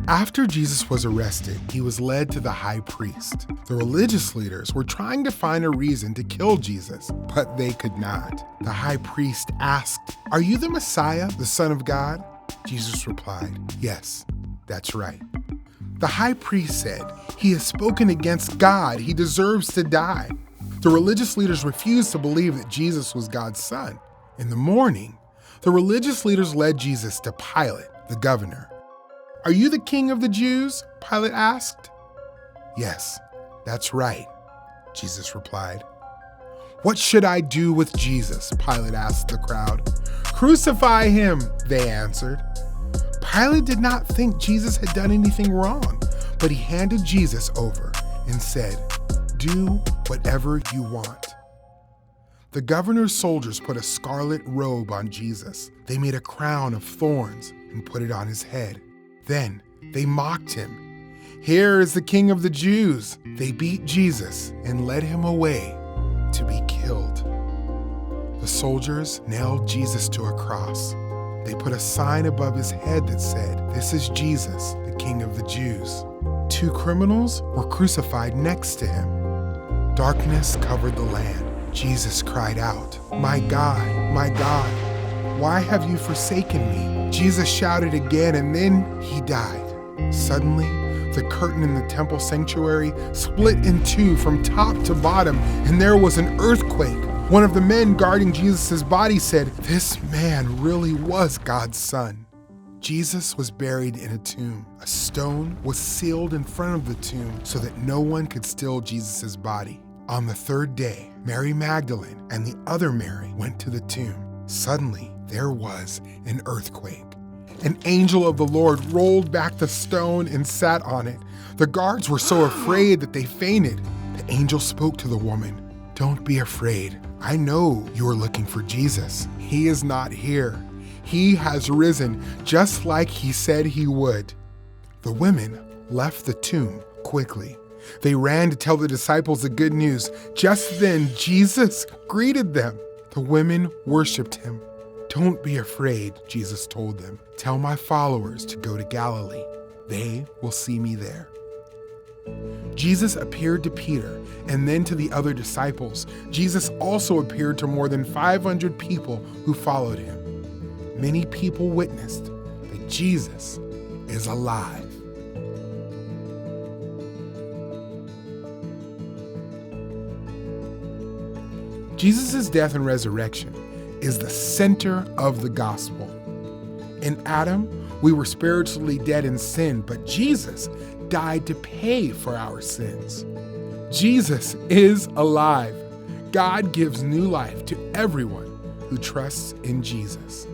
After Jesus was arrested, he was led to the high priest. The religious leaders were trying to find a reason to kill Jesus, but they could not. The high priest asked, "Are you the Messiah, the Son of God?" Jesus replied, "Yes, that's right." The high priest said, "He has spoken against God. He deserves to die." The religious leaders refused to believe that Jesus was God's son. In the morning, the religious leaders led Jesus to Pilate, the governor. "Are you the king of the Jews?" Pilate asked. "Yes, that's right," Jesus replied. "What should I do with Jesus?" Pilate asked the crowd. "Crucify him," they answered. Pilate did not think Jesus had done anything wrong, but he handed Jesus over and said, "Do whatever you want." The governor's soldiers put a scarlet robe on Jesus. They made a crown of thorns and put it on his head. Then they mocked him. "Here is the King of the Jews." They beat Jesus and led him away to be killed. The soldiers nailed Jesus to a cross. They put a sign above his head that said, "This is Jesus, the King of the Jews." 2 criminals were crucified next to him. Darkness covered the land. Jesus cried out, my God, why have you forsaken me?" Jesus shouted again, and then he died. Suddenly, the curtain in the temple sanctuary split in two from top to bottom, and there was an earthquake. One of the men guarding Jesus' body said, "This man really was God's son." Jesus was buried in a tomb. A stone was sealed in front of the tomb so that no one could steal Jesus' body. On the 3rd day, Mary Magdalene and the other Mary went to the tomb. Suddenly, there was an earthquake. An angel of the Lord rolled back the stone and sat on it. The guards were so afraid that they fainted. The angel spoke to the woman, "Don't be afraid. I know you are looking for Jesus. He is not here. He has risen, just like he said he would." The women left the tomb quickly. They ran to tell the disciples the good news. Just then, Jesus greeted them. The women worshiped him. "Don't be afraid," Jesus told them. "Tell my followers to go to Galilee. They will see me there." Jesus appeared to Peter and then to the other disciples. Jesus also appeared to more than 500 people who followed him. Many people witnessed that Jesus is alive. Jesus' death and resurrection is the center of the gospel. In Adam, we were spiritually dead in sin, but Jesus died to pay for our sins. Jesus is alive. God gives new life to everyone who trusts in Jesus.